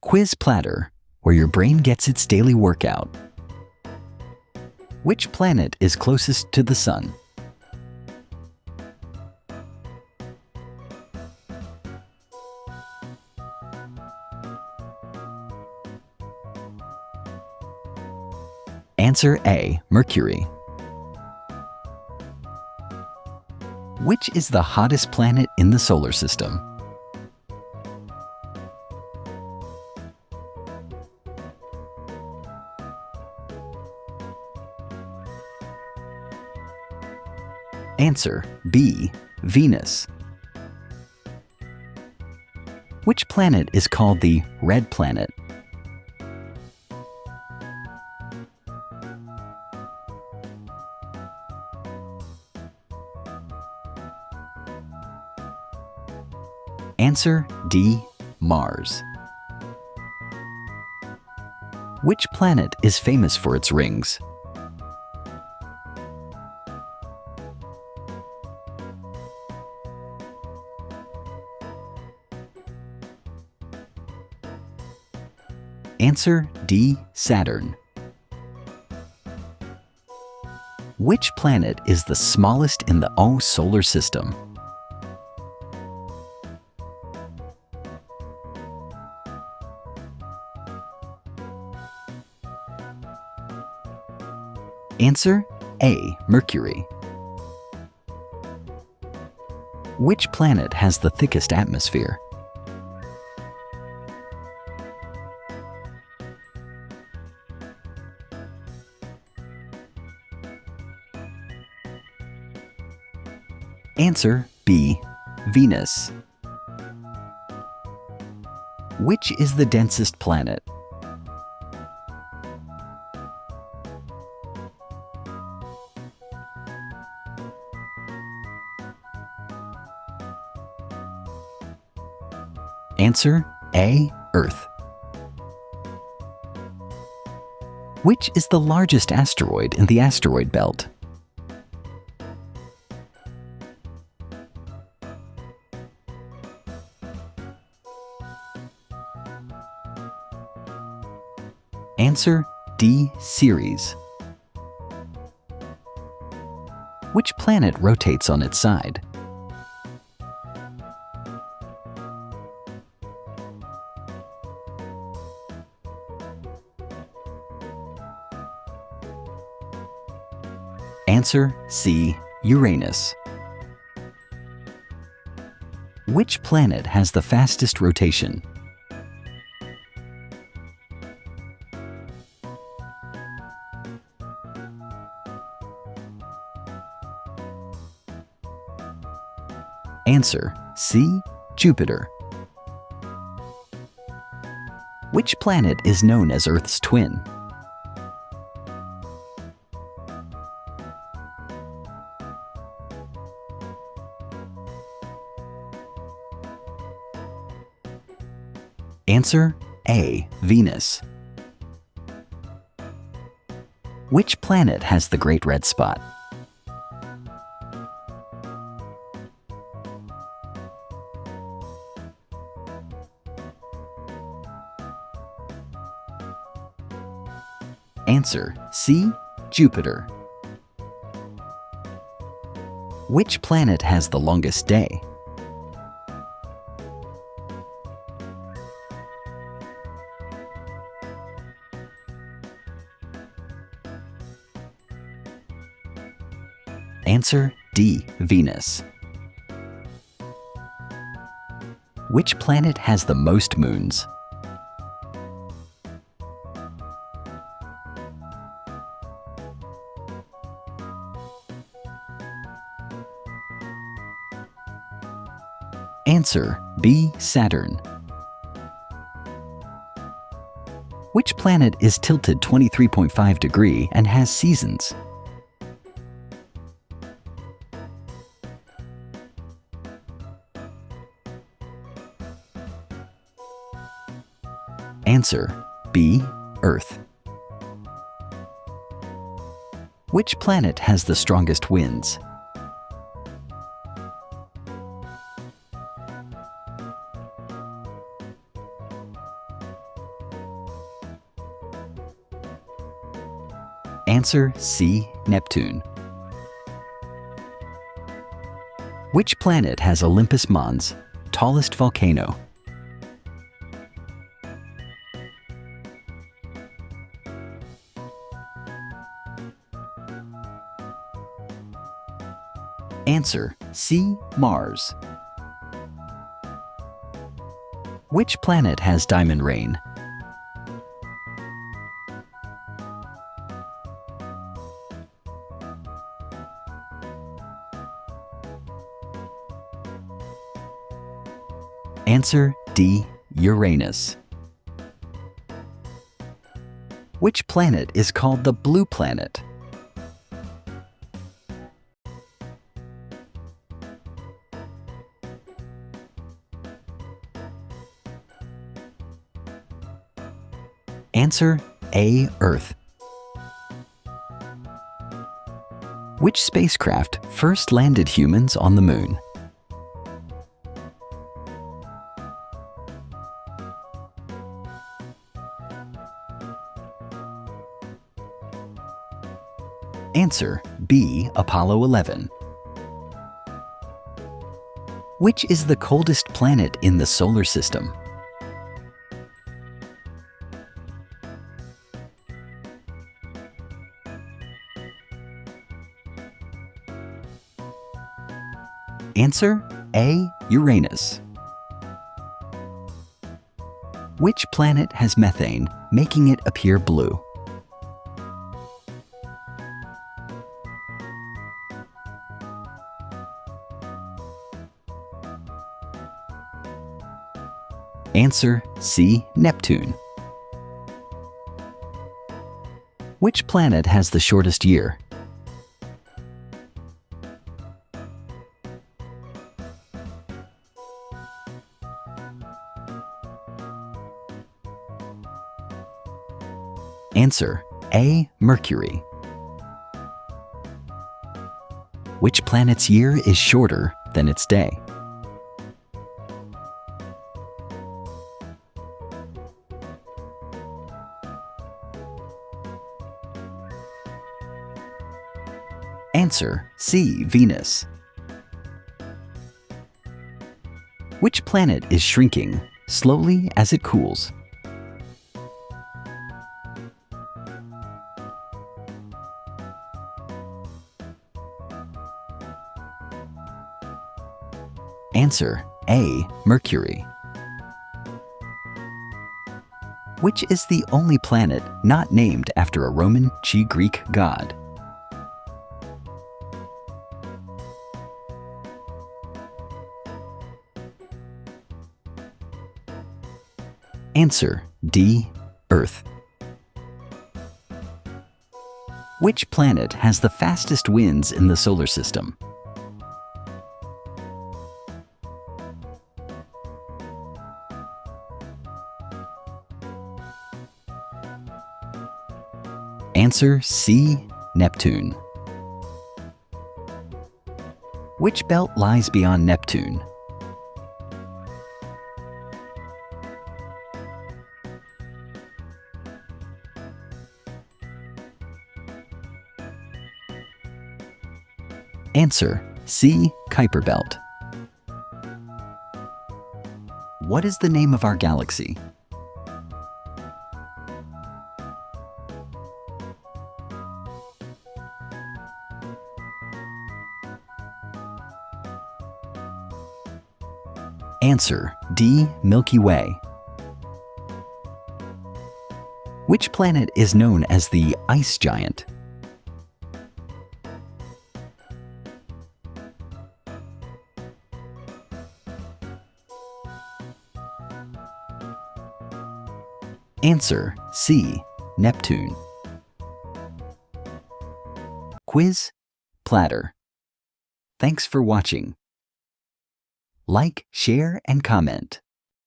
Quiz Platter, where your brain gets its daily workout. Which planet is closest to the Sun? Answer A, Mercury. Which is the hottest planet in the solar system? Answer B, Venus. Which planet is called the red planet? Answer D, Mars. Which planet is famous for its rings? Answer D, Saturn. Which planet is the smallest in the solar system? Answer A, Mercury. Which planet has the thickest atmosphere? Answer B, Venus. Which is the densest planet? Answer A, Earth. Which is the largest asteroid in the asteroid belt? Answer D, Ceres. Which planet rotates on its side? Answer C, Uranus. Which planet has the fastest rotation? Answer C, Jupiter. Which planet is known as Earth's twin? Answer A, Venus. Which planet has the Great Red Spot? Answer C, Jupiter. Which planet has the longest day? Answer D, Venus. Which planet has the most moons? Answer B, Saturn. Which planet is tilted 23.5 degrees and has seasons? Answer B, Earth. Which planet has the strongest winds? Answer C. Neptune. Which planet has Olympus Mons, tallest volcano? Answer C. Mars. Which planet has diamond rain? Answer D. Uranus. Which planet is called the blue planet? Answer A. Earth. Which spacecraft first landed humans on the moon? Answer B. Apollo 11. Which is the coldest planet in the solar system? Answer A. Uranus. Which planet has methane, making it appear blue? Answer C. Neptune. Which planet has the shortest year? Answer A. Mercury. Which planet's year is shorter than its day? Answer C. Venus. Which planet is shrinking slowly as it cools? Answer A. Mercury. Which is the only planet not named after a Roman Greek god? Answer D. Earth. Which planet has the fastest winds in the solar system? Answer C. Neptune. Which belt lies beyond Neptune? Answer C. Kuiper belt. What is the name of our galaxy? Answer D. Milky Way. Which planet is known as the ice giant? Answer C. Neptune. Quiz Platter. Thanks for watching. Like, share, and comment.